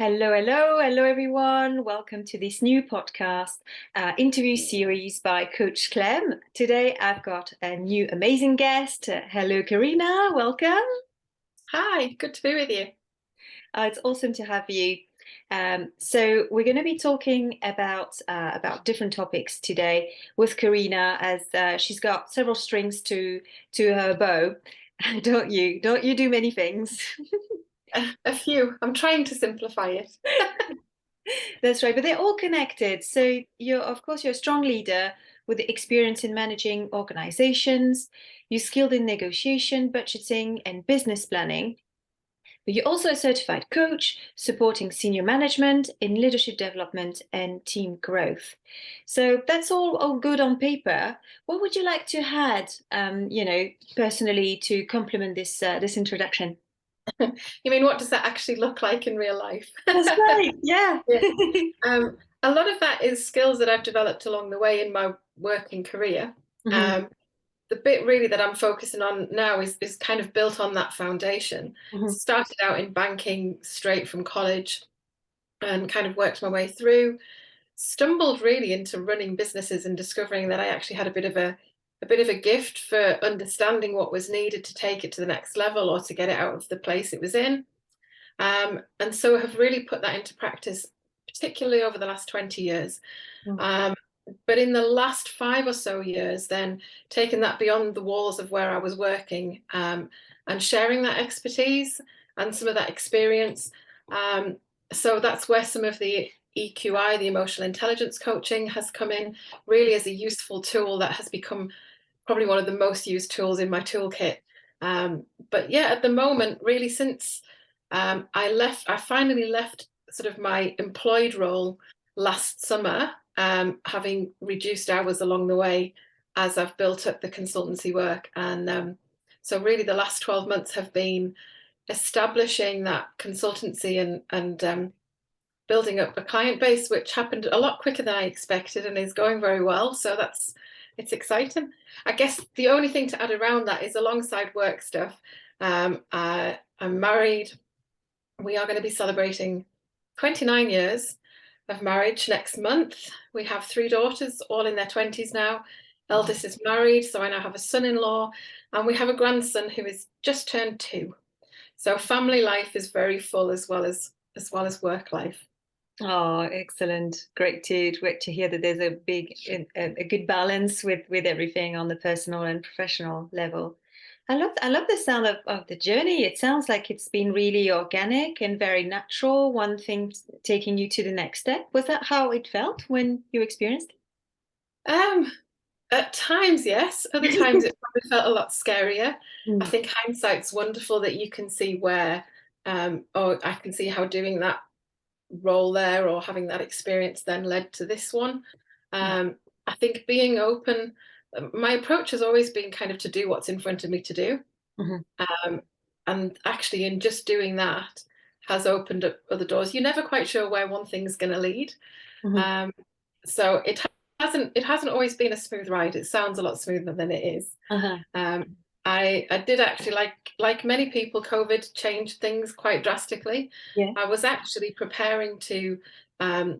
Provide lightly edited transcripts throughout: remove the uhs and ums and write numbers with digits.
Hello, everyone. Welcome to this new podcast interview series by Coach Clem. Today, I've got a new amazing guest. Hello, Kerina. Welcome. Hi, good to be with you. It's awesome to have you. So we're going to be talking about different topics today with Kerina, as she's got several strings to her bow. Don't you? Don't you do many things? A few. I'm trying to simplify it. That's right, but they're all connected. So of course, you're a strong leader with experience in managing organizations. You're skilled in negotiation, budgeting, and business planning. But you're also a certified coach, supporting senior management in leadership development and team growth. So that's all good on paper. What would you like to add, personally to complement this introduction? You mean, what does that actually look like in real life? That's right. Yeah. Yeah. A lot of that is skills that I've developed along the way in my working career. Mhm, Um, the bit really that I'm focusing on now is kind of built on that foundation. mhm, Started out in banking straight from college and kind of worked my way through. Stumbled really into running businesses and discovering that I actually had a bit of a gift for understanding what was needed to take it to the next level or to get it out of the place it was in. And so have really put that into practice, particularly over the last 20 years. mhm, Um, but in the last 5 or so years, then taking that beyond the walls of where I was working, and sharing that expertise and some of that experience. Um, so that's where some of the EQI, the emotional intelligence coaching, has come in really as a useful tool that has become probably one of the most used tools in my toolkit. But yeah, at the moment, really, since I finally left sort of my employed role last summer, having reduced hours along the way as I've built up the consultancy work. And so, really, the last 12 months have been establishing that consultancy and building up a client base, which happened a lot quicker than I expected and is going very well. So it's exciting. I guess the only thing to add around that is alongside work stuff. I'm married. We are going to be celebrating 29 years of marriage next month. We have 3 daughters, all in their 20s now. Eldest is married, so I now have a son-in-law, and we have a grandson who is just turned 2. So family life is very full as well as work life. Oh, excellent. Great to hear that there's a good balance with everything on the personal and professional level. I love the sound of the journey. It sounds like it's been really organic and very natural, one thing taking you to the next step. Was that how it felt when you experienced Um, at times, yes. Other times, it? it probably felt a lot scarier. I Mm, think hindsight's wonderful that you can see where, or I can see how doing that role there or having that experience then led to this one. yeah. I think being open, my approach has always been kind of to do what's in front of me to do. Mhm, Um, and actually, in just doing that, has opened up other doors. You're never quite sure where one thing's going to lead. mhm, Um, so it hasn't always been a smooth ride. It sounds a lot smoother than it is. uh-huh. Um, I did actually, like many people, COVID changed things quite drastically. Yeah. I was actually preparing to um,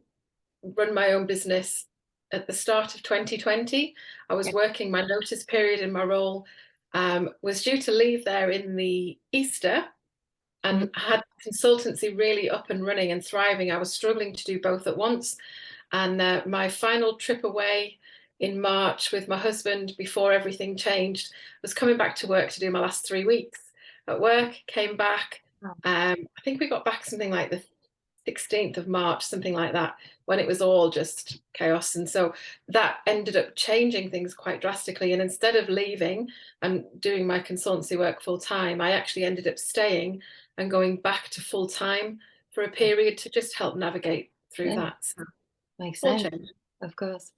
run my own business at the start of 2020. I was Yeah. working my notice period in my role, was due to leave there in the Easter Mhm, and had consultancy really up and running and thriving. I was struggling to do both at once. And my final trip away in March with my husband before everything changed was coming back to work to do my last 3 weeks at work, came back. oh, I think we got back something like the 16th of March, something like that, when it was all just chaos. And so that ended up changing things quite drastically. And instead of leaving and doing my consultancy work full time, I actually ended up staying and going back to full time for a period to just help navigate through yeah, that. So makes all sense. change. Of course.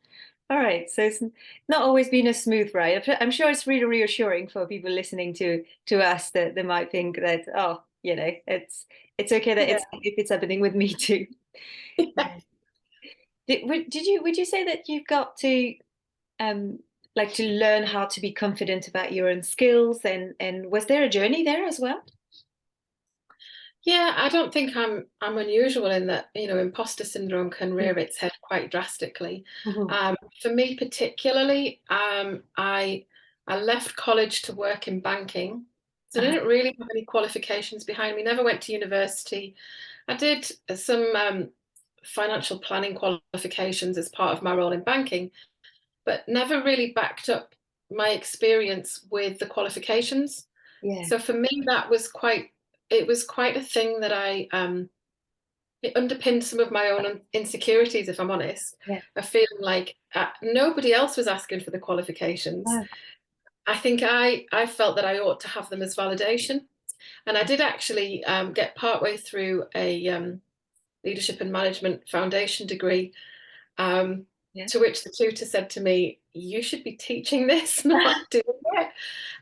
All right, so it's not always been a smooth ride. I'm sure it's really reassuring for people listening to us that they might think that, oh, it's okay that Yeah. it's happening with me too. Yeah. Would you say that you've got to um like to learn how to be confident about your own skills, and was there a journey there as well? Yeah, I don't think I'm unusual in that, imposter syndrome can rear its head quite drastically. Mhm. For me particularly, I left college to work in banking. So I Uh-huh. didn't really have any qualifications behind me, never went to university. I did some financial planning qualifications as part of my role in banking, but never really backed up my experience with the qualifications. Yeah, So for me, it was quite a thing that it underpinned some of my own insecurities, if I'm honest, yeah. of feeling like nobody else was asking for the qualifications. Oh, I think I felt that I ought to have them as validation. And I did actually get partway through a leadership and management foundation degree, um, yeah. to which the tutor said to me, "You should be teaching this, not doing it."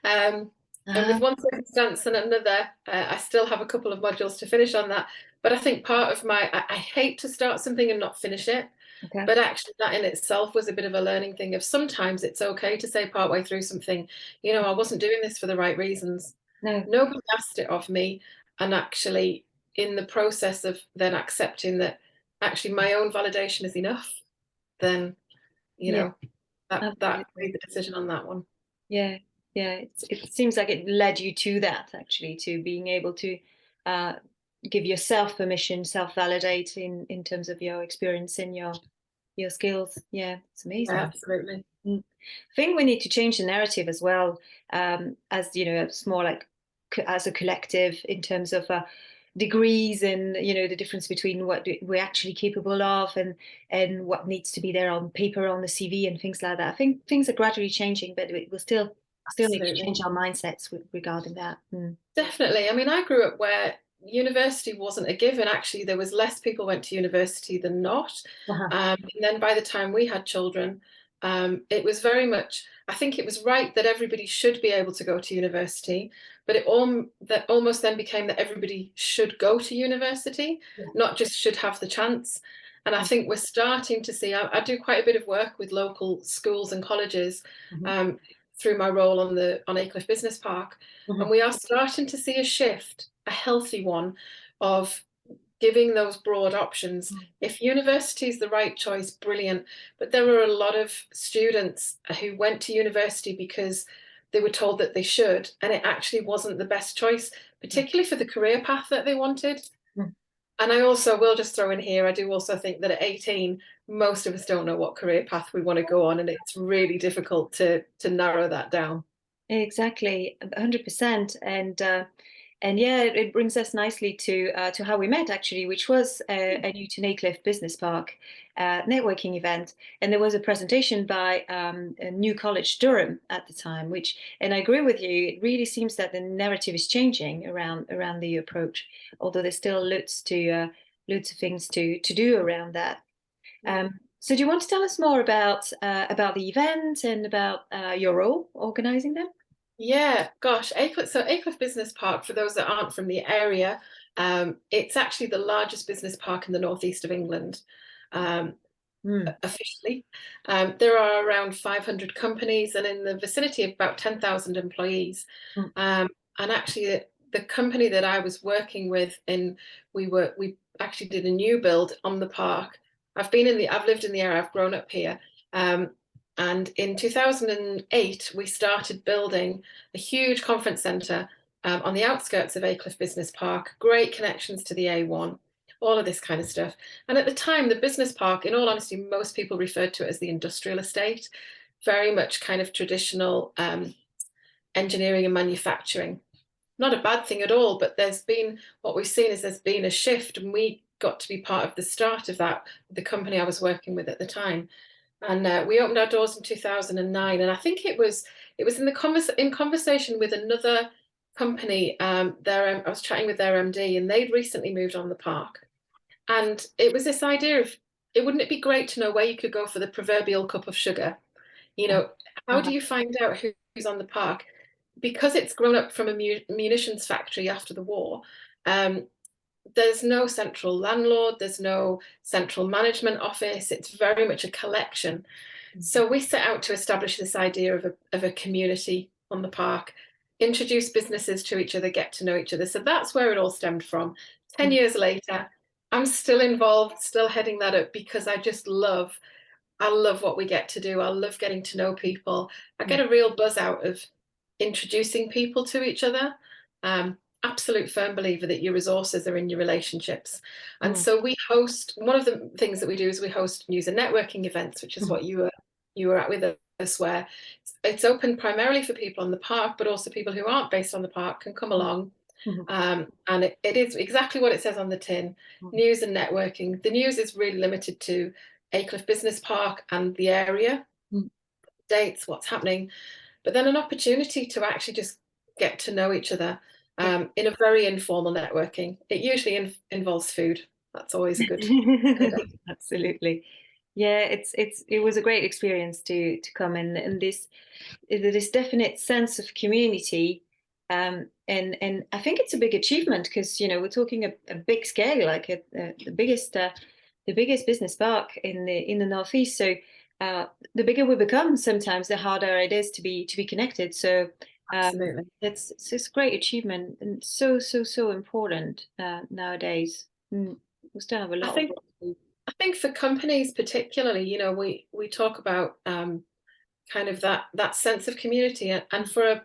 Um, and Uh-huh. with one circumstance and another, I still have a couple of modules to finish on that. But I think part of I hate to start something and not finish it. Okay. But actually, that in itself was a bit of a learning thing of sometimes it's okay to say partway through something, I wasn't doing this for the right reasons. No. Nobody asked it of me. And actually, in the process of then accepting that actually my own validation is enough, then, you Yeah, know, that absolutely. made the decision on that one. Yeah, yeah. It seems like it led you to that, actually, to being able to uh, give yourself permission, self-validate in terms of your experience and your skills. Yeah, it's Yeah, amazing. absolutely. Mm. I think we need to change the narrative as well, as it's more like as a collective in terms of degrees and the difference between what we're actually capable of and what needs to be there on paper on the CV and things like that. I think things are gradually changing, but we'll still need to Absolutely. change our mindsets regarding that. Mm. Definitely. I mean, I grew up where university wasn't a given. Actually, there was less people went to university than not. Uh-huh. And then by the time we had children, it was very much, I think it was right that everybody should be able to go to university, but that almost then became that everybody should go to university, Yeah. not just should have the chance. And I think we're starting to see, I do quite a bit of work with local schools and colleges, Mhm. um, through my role on Aycliffe Business Park. And Mhm. we are starting to see a shift, a healthy one, of giving those broad options. If university is the right choice, brilliant. But there were a lot of students who went to university because they were told that they should, and it actually wasn't the best choice, Yeah. particularly for the career path that they wanted. Mm. And I also will just throw in here, I do also think that at 18, most of us don't know what career path we want to go on, and it's really difficult to narrow that down. Exactly, 100%. And yeah, it brings us nicely to how we met actually, which was a Newton Aycliffe Business Park networking event, and there was a presentation by a New College Durham at the time. And I agree with you. It really seems that the narrative is changing around the approach, although there's still loads of things to do around that. So do you want to tell us more about the event and about your role organizing them? Yeah, gosh, Aycliffe Business Park, for those that aren't from the area, it's actually the largest business park in the northeast of England, um, Mm. officially. There are around 500 companies and in the vicinity of about 10,000 employees. Mm. Um, and actually, the company that I was working with, we actually did a new build on the park. I've lived in the area, I've grown up here. Um, and in 2008, we started building a huge conference centre on the outskirts of Aycliffe Business Park, great connections to the A1, all of this kind of stuff. And at the time, the business park, in all honesty, most people referred to it as the industrial estate, very much kind of traditional engineering and manufacturing. Not a bad thing at all, but what we've seen is there's been a shift, and we got to be part of the start of that, the company I was working with at the time. And we opened our doors in 2009, and I think it was in conversation with another company. I was chatting with their MD, and they'd recently moved on the park, and it was this idea of, wouldn't it be great to know where you could go for the proverbial cup of sugar? You know, how Uh-huh. do you find out who's on the park? Because it's grown up from a munitions factory after the war, um, there's no central landlord, there's no central management office. It's very much a collection. Mhm. So we set out to establish this idea of a community on the park. introduce businesses to each other, get to know each other. So that's where it all stemmed from. 10 mm, years later, I'm still involved, still heading that up because I love what we get to do. I love getting to know people. I mm, get a real buzz out of introducing people to each other. Absolute firm believer that your resources are in your relationships. And mm, so we host, one of the things that we do is we host news and networking events, which is mm, what you were at with us, where it's open primarily for people on the park, but also people who aren't based on the park can come mm, along. mm, And it is exactly what it says on the tin, mm, news and networking. The news is really limited to Aycliffe Business Park and the area, mm. dates, what's happening, but then an opportunity to actually just get to know each other Yeah. in a very informal networking. It usually involves food. That's always a good Absolutely. Yeah, it was a great experience to come in, and this definite sense of community, and I think it's a big achievement because we're talking a big scale, like the biggest business park in the northeast. So the bigger we become, sometimes the harder it is to be connected. So Absolutely. it's just great achievement and so so so important nowadays. We still have a I lot of think work to do. I think for companies particularly, we talk about kind of that sense of community, and for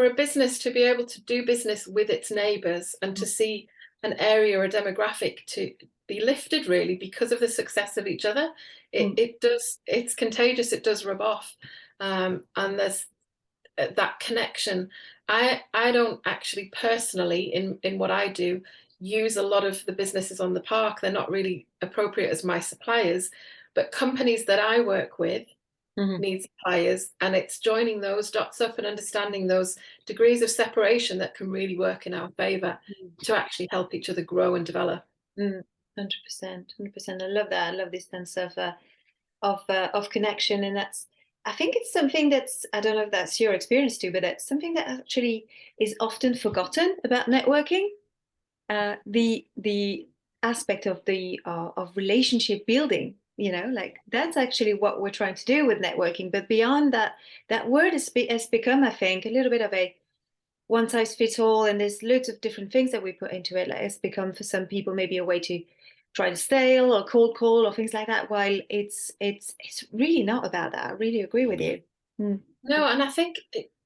a business to be able to do business with its neighbours and to see an area or a demographic to be lifted really because of the success of each other, Mm, it's contagious. It does rub off, and there's that connection. I don't actually personally in what I do use a lot of the businesses on the park. They're not really appropriate as my suppliers, but companies that I work with mhm, need suppliers, and it's joining those dots up and understanding those degrees of separation that can really work in our favor mm. to actually help each other grow and develop. 100%, 100%. I love that. I love this sense of connection, and that's. I think it's something that's. I don't know if that's your experience too, but it's something that actually is often forgotten about networking. The aspect of the of relationship building. Like that's actually what we're trying to do with networking. But beyond that, that word has become, I think, a little bit of a one size fits all, and there's loads of different things that we put into it. Like it's become for some people maybe a way to try to stale or cold call or things like that. While it's really not about that. I really agree with you. Mm. No, and I think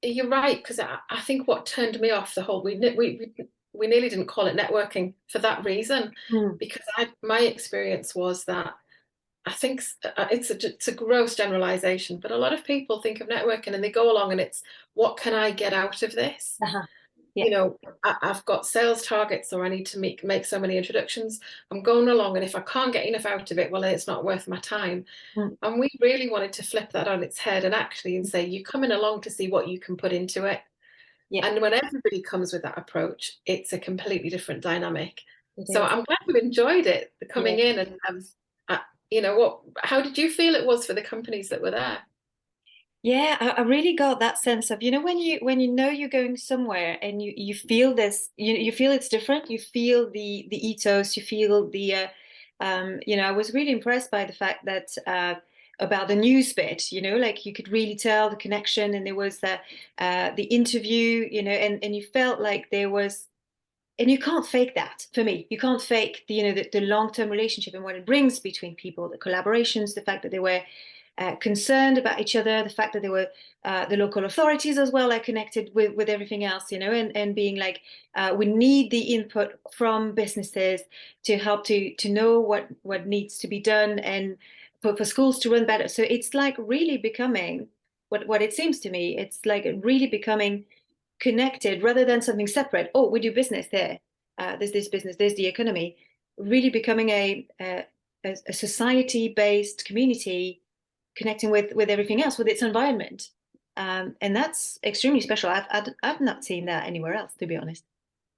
you're right, because I think what turned me off the whole we nearly didn't call it networking for that reason, Mm. because my experience was that I think it's a gross generalization, but a lot of people think of networking and they go along and it's what can I get out of this? Uh-huh. Yeah. I've got sales targets or I need to make so many introductions. I'm going along, and if I can't get enough out of it, well, then it's not worth my time. Mm. And we really wanted to flip that on its head and actually and say, you're coming along to see what you can put into it. Yeah. And when everybody comes with that approach, it's a completely different dynamic. It So is. I'm glad you enjoyed it Yeah. coming in, and uh, how did you feel it was for the companies that were there? Yeah, I really got that sense of, when you know you're going somewhere and you feel this, you feel it's different, you feel the ethos, you feel I was really impressed by the fact that about the news bit, like you could really tell the connection, and there was the interview, and you felt like there was. And you can't fake that for me. You can't fake the long-term relationship and what it brings between people, the collaborations, the fact that they were concerned about each other, the fact that they were the local authorities as well, like connected with everything else, and being like, we need the input from businesses to help to know what needs to be done and for schools to run better. So it's like really becoming what it seems to me. It's like really becoming connected rather than something separate. Oh, we do business there. There's this business. There's the economy. Really becoming a society-based community, connecting with everything else, with its environment, and that's extremely special. I've not seen that anywhere else, to be honest.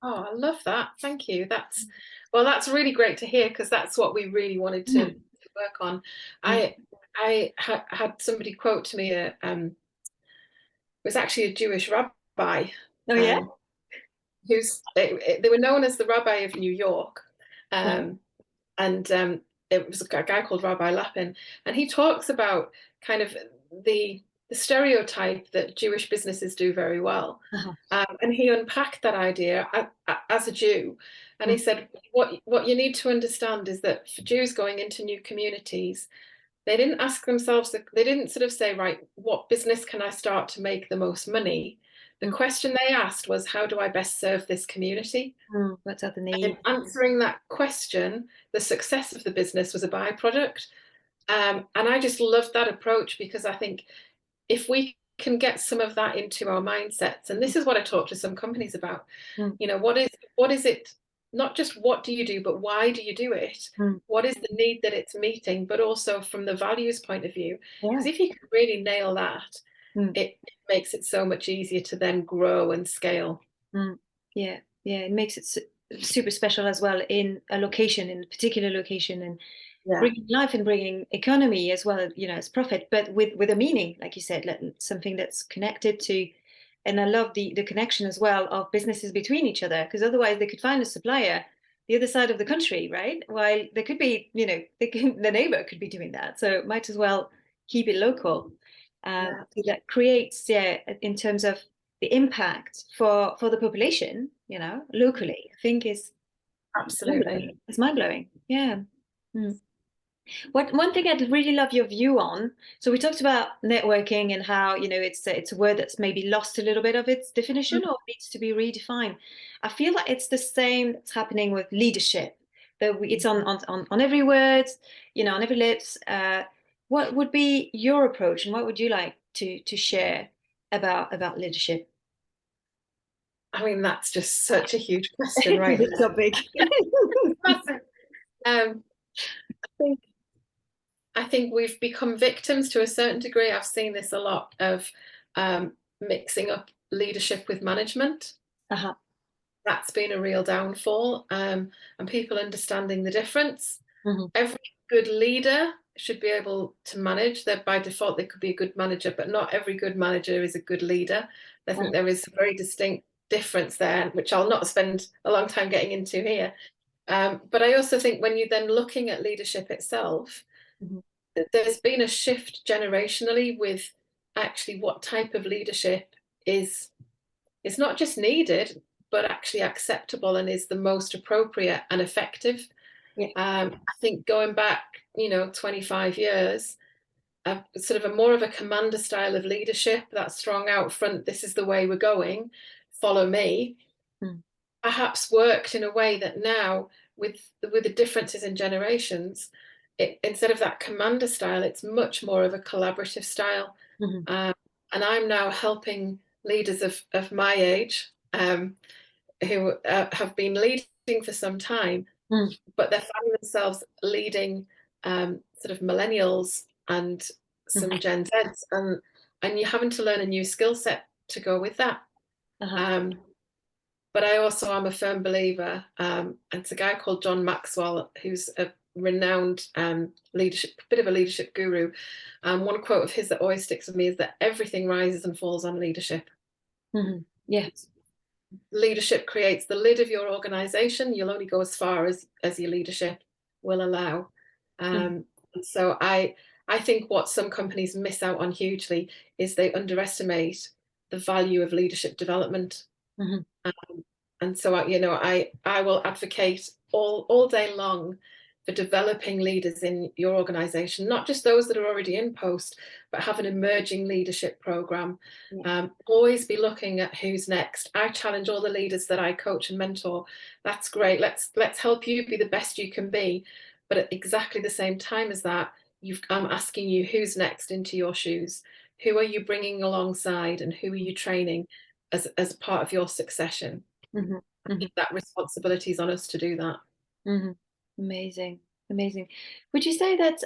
Oh, I love that. Thank you. That's really great to hear, because that's what we really wanted to Mm. work on. Mm. I had somebody quote to me, it was actually a Jewish rabbi, Oh yeah. um, they were known as the Rabbi of New York, Uh-huh. um, and it was a guy called Rabbi Lapin, and he talks about kind of the the stereotype that Jewish businesses do very well. Uh-huh. And he unpacked that idea as a Jew. And he Mm, said, what you need to understand is that for Jews going into new communities, they didn't ask themselves, they didn't sort of say, right, what business can I start to make the most money? The mm, question they asked was, how do I best serve this community? What's at the And need? answering that question, the success of the business was a byproduct. And I just loved that approach because I think if we can get some of that into our mindsets, and this is what I talk to some companies about, Mm, what is it, not just what do you do, but why do you do it? mm, What is the need that it's meeting, but also from the values point of view? yeah. Because if you can really nail that, Mm, it makes it so much easier to then grow and scale. mm, yeah. Yeah. It makes it super special as well in a location, in a particular location, and Yeah. bringing life and bringing economy as well, as profit, but with a meaning, like you said, something that's connected to. And I love the connection as well of businesses between each other, because otherwise they could find a supplier the other side of the country, right? While there could be, the neighbor could be doing that. So might as well keep it local. Yeah, So that creates, yeah, in terms of the impact for the population, locally, I think is mind absolutely. blowing. It's mind blowing. Yeah. Mm. What one thing I'd really love your view on. So we talked about networking and how it's a word that's maybe lost a little bit of its definition or needs to be redefined. I feel like it's the same that's happening with leadership. That it's on every word, on every lips. What would be your approach, and what would you like to share about leadership? I mean, that's just such a huge question It's a right big there. topic. Massive. I think I think we've become victims to a certain degree. I've seen this a lot of mixing up leadership with management. Uh-huh. That's been a real downfall, and people understanding the difference. Hmm. Every good leader should be able to manage. That by default they could be a good manager, but not every good manager is a good leader. I think there is a very distinct difference there, which I'll not spend a long time getting into here. But I also think when you're then looking at leadership itself, Hmm. there's been a shift generationally with actually what type of leadership is not just needed, but actually acceptable and is the most appropriate and effective. Yeah. I think going back, 25 years, sort of a more of a commander style of leadership, that strong out front, this is the way we're going, follow me, Mm. perhaps worked in a way that now, with the differences in generations, instead of that commander style, it's much more of a collaborative style. Mhm. Um, and I'm now helping leaders of my age who have been leading for some time, Mm. but they're finding themselves leading sort of millennials and some Mhm. Gen Zs, and you're having to learn a new skill set to go with that. Uh-huh. Um, but I also am a firm believer, and it's a guy called John Maxwell, who's a renowned leadership, bit of a leadership guru. One quote of his that always sticks with me is that everything rises and falls on leadership. Mhm. Yeah. Leadership creates the lid of your organization. You'll only go as far as your leadership will allow. Mhm. And so I think what some companies miss out on hugely is they underestimate the value of leadership development. Mhm. And so I will advocate all day long for developing leaders in your organization, not just those that are already in post, but have an emerging leadership program. Yeah. Always be looking at who's next. I challenge all the leaders that I coach and mentor. That's great. Let's help you be the best you can be. But at exactly the same time as that, I'm asking you who's next into your shoes. Who are you bringing alongside, and who are you training as part of your succession? Mhm. I Mhm. think that responsibility is on us to do that. Mhm. Amazing. Amazing. Would you say that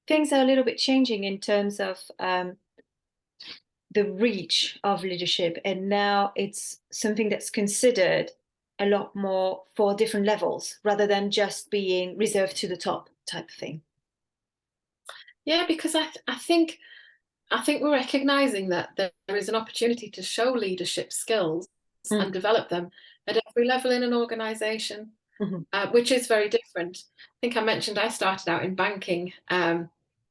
things are a little bit changing in terms of the reach of leadership, and now it's something that's considered a lot more for different levels rather than just being reserved to the top type of thing? Yeah, because I think we're recognizing that there is an opportunity to show leadership skills Mm. and develop them at every level in an organization, Mhm. which is very different. I think I mentioned I started out in banking.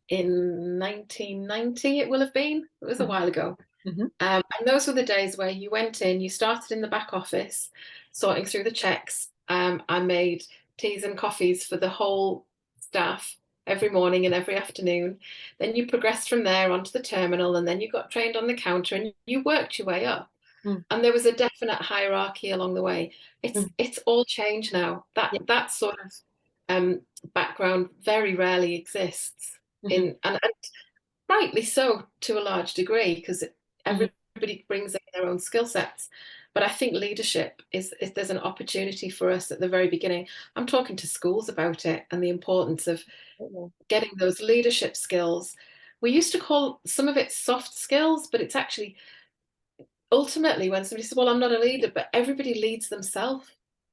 in 1990, it will have been. It was a Mhm. while ago. Mhm. And those were the days where you went in, you started in the back office, sorting through the checks. I made teas and coffees for the whole staff every morning and every afternoon. Then you progressed from there onto the terminal, and then you got trained on the counter, and you worked your way up. Mm. And there was a definite hierarchy along the way. Mm. It's all changed now. Yeah. That sort of um, background very rarely exists Mhm. and rightly so to a large degree, because Mhm. everybody brings in their own skill sets. But I think leadership is there's an opportunity for us at the very beginning. I'm talking to schools about it and the importance of Mhm. getting those leadership skills. We used to call some of it soft skills, but it's actually ultimately when somebody says, "Well, I'm not a leader," but everybody leads themselves.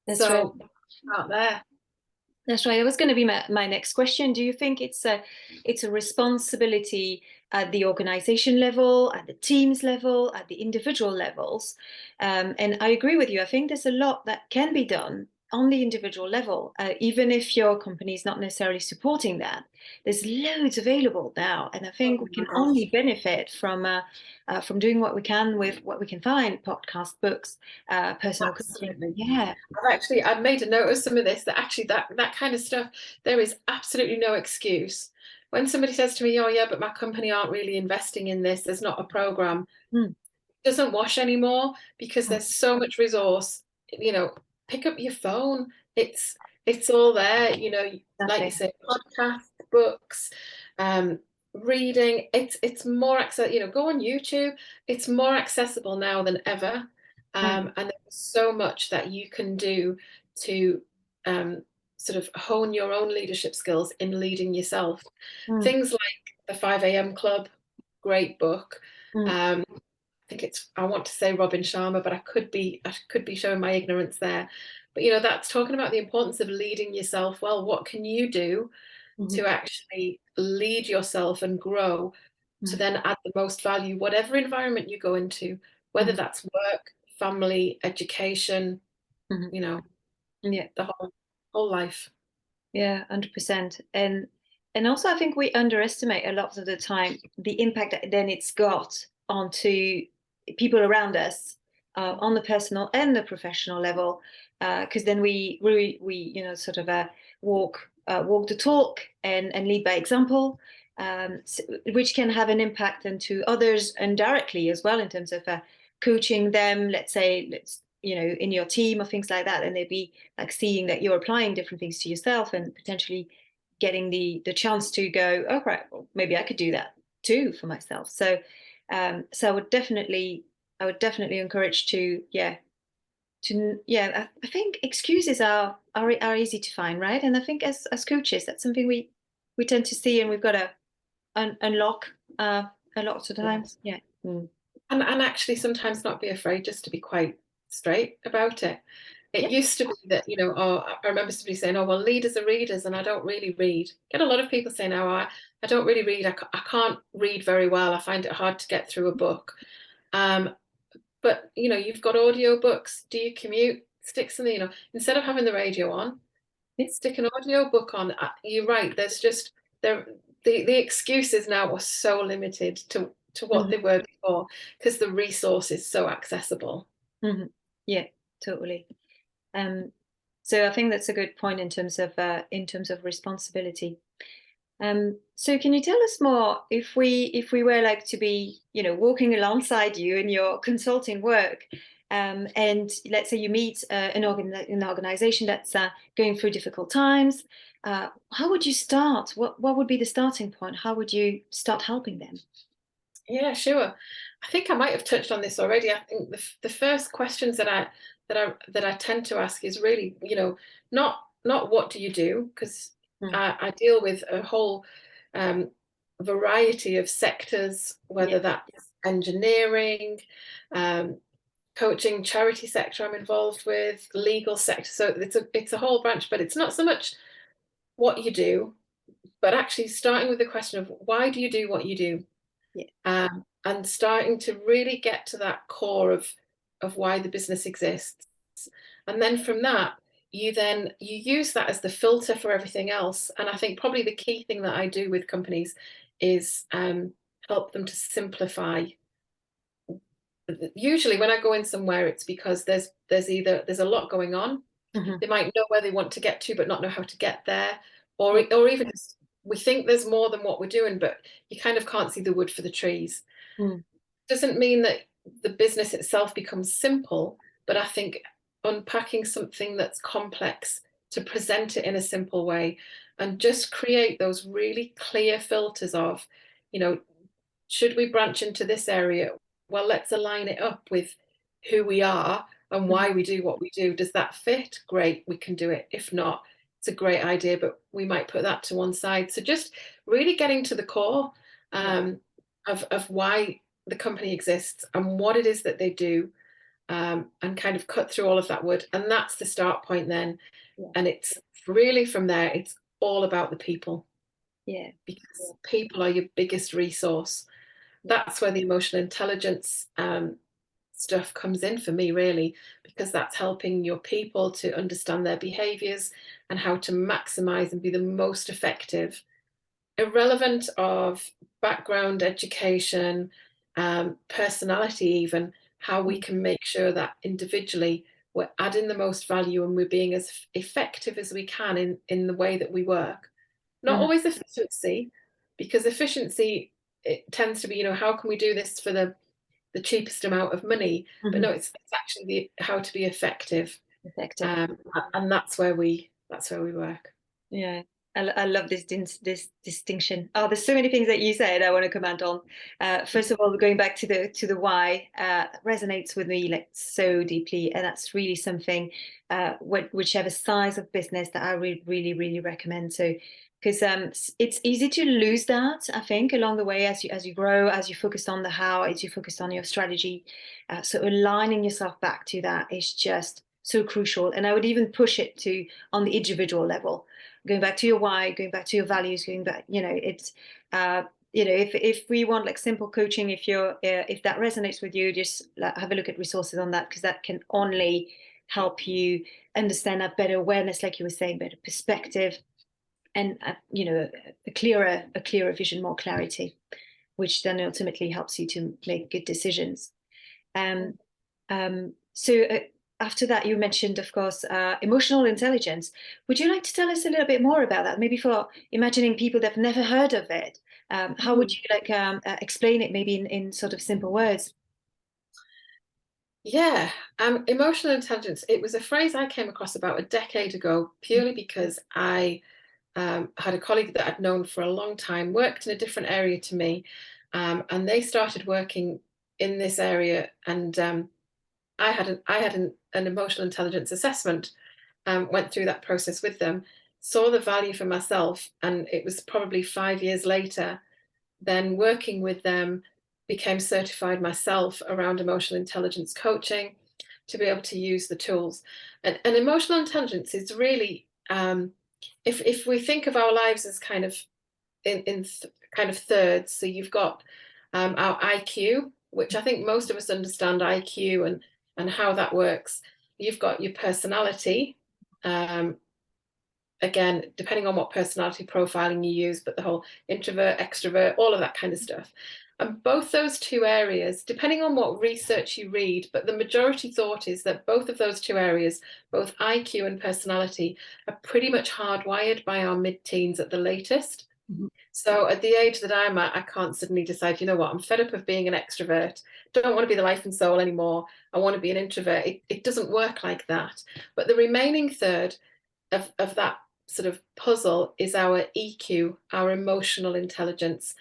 That's right. So out there. That's right. That was going to be my next question. Do you think it's a responsibility at the organization level, at the teams level, at the individual levels? And I agree with you. I think there's a lot that can be done on the individual level, even if your company is not necessarily supporting that. There's loads available now, and I think Oh we can my only gosh. benefit from doing what we can with what we can find: podcast, books, personal coaching. Absolutely. Yeah. I've made a note of some of this, that actually that kind of stuff, there is absolutely no excuse. When somebody says to me, "Oh yeah, but my company aren't really investing in this, there's not a program," Mm. doesn't wash anymore because Mm. there's so much resource. You know, pick up your phone. It's it's all there. Like you Exactly. say, podcasts, books, um, reading. It's more access. Go on YouTube. It's more accessible now than ever, Mm. and there's so much that you can do to um, sort of hone your own leadership skills in leading yourself. Mm. Things like the 5 a.m. Club, great book. Mm. Um, think I want to say Robin Sharma, but I could be showing my ignorance there. But that's talking about the importance of leading yourself well. What can you do Mhm. to actually lead yourself and grow to Mhm. then add the most value, whatever environment you go into, whether Mhm. that's work, family, education, Mhm. you know, Yeah, the whole life. yeah, 100%. And also I think we underestimate a lot of the time the impact that then it's got onto people around us, on the personal and the professional level. Because then we sort of walk the talk and lead by example, which can have an impact into others indirectly as well in terms of coaching them. Let's say, in your team or things like that, and they'd be like seeing that you're applying different things to yourself and potentially getting the chance to go, oh right, well, maybe I could do that too for myself. So I would definitely encourage I think excuses are easy to find, right? And I think as coaches, that's something we tend to see, and we've got to unlock a lot of Yeah. times. Yeah. Mm. And actually sometimes not be afraid just to be quite straight about it. It Yeah. used to be that, oh, I remember somebody saying, "Oh, well, leaders are readers and I don't really read." Get a lot of people saying, "Oh, I don't really read. I can't read very well. I find it hard to get through a book." Um, but, you've got audio books. Do you commute? Stick something, instead of having the radio on, Yeah. stick an audio book on. You're right. There's just there the excuses now are so limited to what Mhm. they were before because the resource is so accessible. Mhm. Yeah, totally. Um, so I think that's a good point in terms of responsibility. So can you tell us more, if we were like to be, walking alongside you in your consulting work, and let's say you meet an organization that's going through difficult times, how would you start? What would be the starting point? How would you start helping them? Yeah, sure. I think I might have touched on this already. I think the first questions that I tend to ask is really, not what do you do, because Mm. I deal with a whole um, variety of sectors, Yeah. whether that's engineering, um, coaching, charity sector I'm involved with, legal sector. So it's a whole branch, but it's not so much what you do, but actually starting with the question of why do you do what you do, Yeah. and starting to really get to that core of why the business exists. And then from that, you use that as the filter for everything else. And I think probably the key thing that I do with companies is help them to simplify. Usually when I go in somewhere, it's because there's a lot going on. Mhm. They might know where they want to get to, but not know how to get there. Or Yeah. or even just, we think there's more than what we're doing, but you kind of can't see the wood for the trees. Mm. Doesn't mean that the business itself becomes simple, but I think unpacking something that's complex to present it in a simple way and just create those really clear filters of, you know, should we branch into this area? Well, let's align it up with who we are and Mhm. why we do what we do. Does that fit? Great, we can do it. If not, it's a great idea, but we might put that to one side. So just really getting to the core Yeah. um, of why the company exists and what it is that they do, and kind of cut through all of that wood. And that's the start point then. Yeah. And it's really from there, it's all about the people, Yeah. because people are your biggest resource. Yeah. That's where the emotional intelligence stuff comes in for me, really, because that's helping your people to understand their behaviors and how to maximize and be the most effective, irrelevant of background, education, personality, even how we Mm. can make sure that individually we're adding the most value and we're being as effective as we can in the way that we work. Not Mhm. always efficiency, because efficiency, it tends to be, how can we do this for the cheapest amount of money? But Mhm. no, it's actually how to be effective, Effective. and that's where we work. Yeah, I love this distinction. Oh, there's so many things that you said I want to comment on. First of all, going back to the why resonates with me like so deeply, and that's really something whichever size of business that I really recommend. So, because it's easy to lose that, I think, along the way as you grow, as you focus on the how, as you focus on your strategy. So aligning yourself back to that is just so crucial, and I would even push it to on the individual level, going back to your why, going back to your values, going back, it's, uh, if we want like simple coaching, if that resonates with you, just like, have a look at resources on that, because that can only help you understand that better awareness, like you were saying, better perspective, and a clearer vision, more clarity, which then ultimately helps you to make good decisions. Um, so after that, you mentioned, of course, emotional intelligence. Would you like to tell us a little bit more about that? Maybe for imagining people that've never heard of it. How would Mhm. you like explain it, maybe in sort of simple words? Yeah, emotional intelligence. It was a phrase I came across about a decade ago, purely because I had a colleague that I'd known for a long time, worked in a different area to me, and they started working in this area. And I had an emotional intelligence assessment, went through that process with them, saw the value for myself, and it was probably 5 years later, then working with them, became certified myself around emotional intelligence coaching to be able to use the tools. And emotional intelligence is really, if we think of our lives as kind of kind of thirds, so you've got our IQ, which I think most of us understand IQ and how that works. You've got your personality, um, again, depending on what personality profiling you use, but the whole introvert, extrovert, all of that kind of stuff. And both those two areas, depending on what research you read, but the majority thought is that both of those two areas, both IQ and personality, are pretty much hardwired by our mid-teens at the latest. Mhm. So at the age that I'm at, I can't suddenly decide, you know what, I'm fed up of being an extrovert. Don't want to be the life and soul anymore. I want to be an introvert. It doesn't work like that. But the remaining third of that sort of puzzle is our EQ, our emotional intelligence.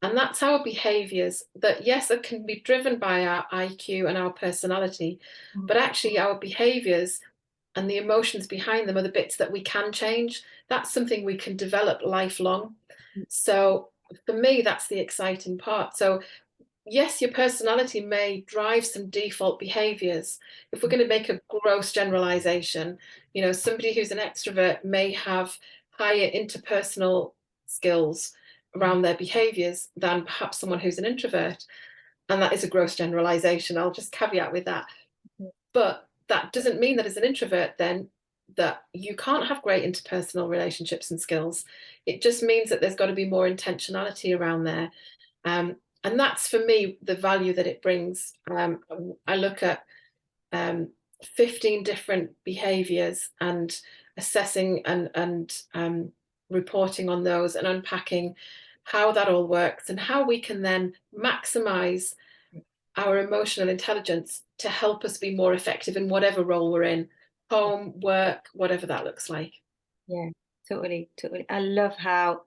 And that's our behaviors that, yes, it can be driven by our IQ and our personality, Mhm. but actually our behaviors and the emotions behind them are the bits that we can change. That's something we can develop lifelong. So for me, that's the exciting part. So yes, your personality may drive some default behaviors. If we're going to make a gross generalization, somebody who's an extrovert may have higher interpersonal skills Mhm. around their behaviors than perhaps someone who's an introvert. And that is a gross generalization. I'll just caveat with that. But that doesn't mean that as an introvert, then that you can't have great interpersonal relationships and skills. It just means that there's got to be more intentionality around there. And that's for me the value that it brings. I look at 15 different behaviors and assessing and reporting on those and unpacking how that all works and how we can then maximize our emotional intelligence to help us be more effective in whatever role we're in, home, work, whatever that looks like. Yeah, totally, totally. I love how,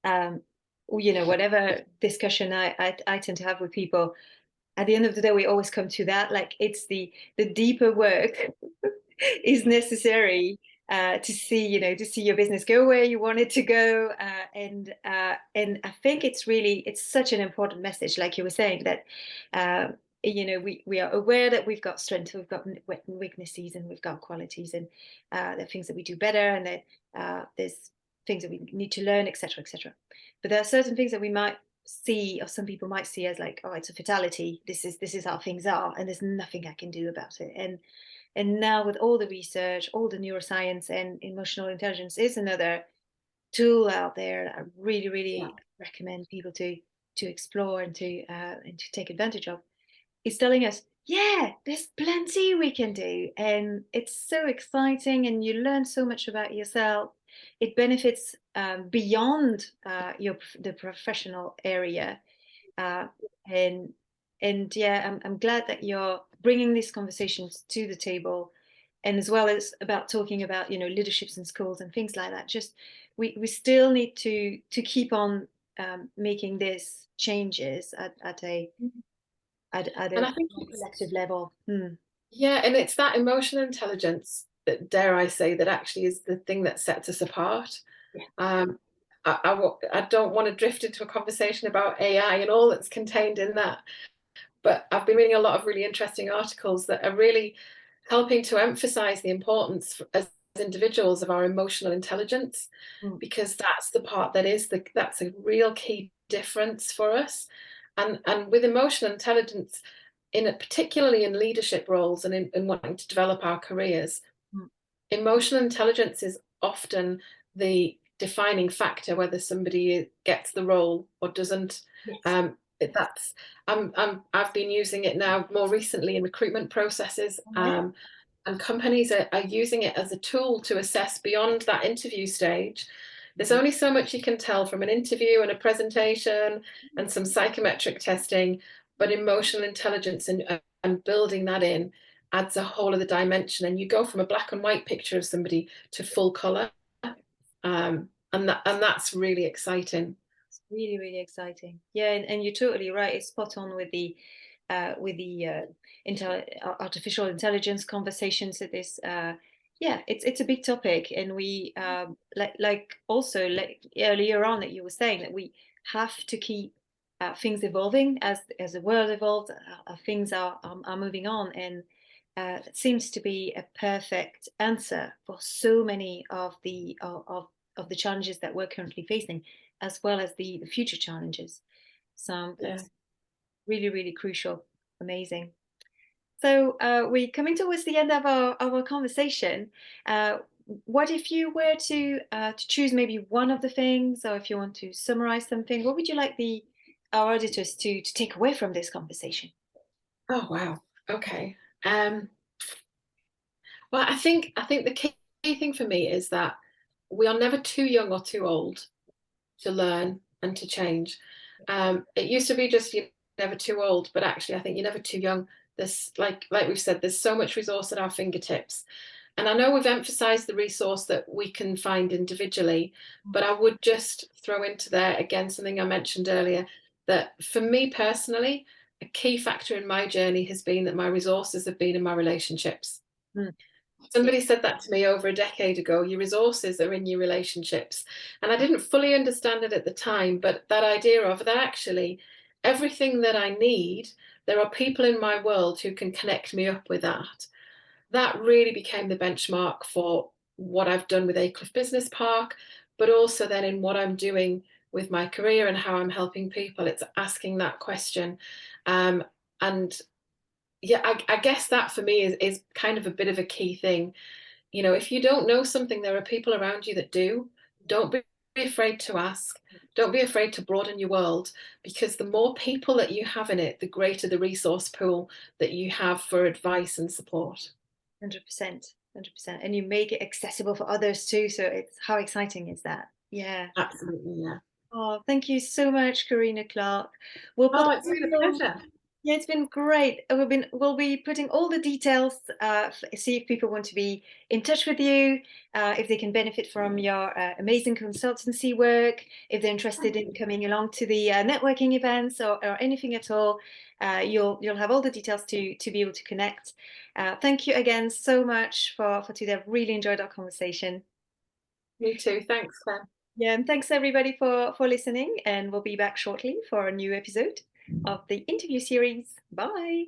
um, whatever discussion I tend to have with people, at the end of the day, we always come to that. Like it's the deeper work is necessary to see, to see your business go where you want it to go. And I think it's such an important message, like you were saying, that we are aware that we've got strengths, we've got weaknesses, and we've got qualities, and there are things that we do better, and that there's things that we need to learn, etc., etc. But there are certain things that we might see, or some people might see as like, oh, it's a fatality. This is how things are, and there's nothing I can do about it. And now with all the research, all the neuroscience, and emotional intelligence is another tool out there that I really, Yeah. really recommend people to explore and to take advantage of. It's telling us, yeah, there's plenty we can do, and it's so exciting, and you learn so much about yourself. It benefits beyond the professional area, uh, and yeah, I'm glad that you're bringing these conversations to the table, and as well as about talking about leaderships in schools and things like that. Just we still need to keep on making these changes at And a I think collective level. yeah, and it's that emotional intelligence that, dare I say, that actually is the thing that sets us apart. Yeah. Um, I don't want to drift into a conversation about AI and all that's contained in that, but I've been reading a lot of really interesting articles that are really helping to emphasize the importance as individuals of our emotional intelligence, Mm, because that's the part that's a real key difference for us. And with emotional intelligence, particularly in leadership roles and in wanting to develop our careers, mm. emotional intelligence is often the defining factor whether somebody gets the role or doesn't. Yes. That's I've been using it now more recently in recruitment processes, All right. and companies are using it as a tool to assess beyond that interview stage. There's Mhm. only so much you can tell from an interview and a presentation and some psychometric testing, but emotional intelligence and building that in adds a whole other dimension. And you go from a black and white picture of somebody to full color. And that's really exciting. It's really, really exciting. Yeah, and you're totally right. It's spot on with the artificial intelligence conversations. It is, yeah, it's a big topic, and we like also like earlier on that you were saying that we have to keep things evolving as the world evolves. Things are moving on, and it seems to be a perfect answer for so many of the challenges that we're currently facing, as well as the future challenges. So Yeah. that's really, really crucial. Amazing. So we're coming towards the end of our conversation. Uh, what if you were to choose maybe one of the things, or if you want to summarize something, what would you like the our auditors to take away from this conversation? Oh wow. Okay. Well, I think the key thing for me is that we are never too young or too old to learn and to change. It used to be just you're never too old, but actually, I think you're never too young. There's like we've said, there's so much resource at our fingertips, and I know we've emphasised the resource that we can find individually, but I would just throw into there again something I mentioned earlier, that for me personally, a key factor in my journey has been that my resources have been in my relationships. Mm. Yeah. Somebody said that to me over a decade ago. Your resources are in your relationships. And I didn't fully understand it at the time, but that idea of that actually everything that I need, there are people in my world who can connect me up with that. That really became the benchmark for what I've done with Acliff Business Park, but also then in what I'm doing with my career and how I'm helping people. It's asking that question. And yeah, I guess that for me is kind of a bit of a key thing. if you don't know something, there are people around you that do. Don't be afraid to ask. Don't be afraid to broaden your world, because the more people that you have in it, the greater the resource pool that you have for advice and support. 100%, 100%. And you make it accessible for others too. So it's how exciting is that? Yeah. Absolutely, yeah. Oh, thank you so much, Kerina Clark. We'll put Oh, all it's been a the pleasure. Yeah, it's been great. We'll be putting all the details. See if people want to be in touch with you, if they can benefit from your amazing consultancy work, if they're interested in coming along to the networking events or anything at all. You'll have all the details to be able to connect. Thank you again so much for today. I've really enjoyed our conversation. Me too. Thanks, Clem. Yeah, and thanks everybody for listening. And we'll be back shortly for a new episode of the interview series. Bye.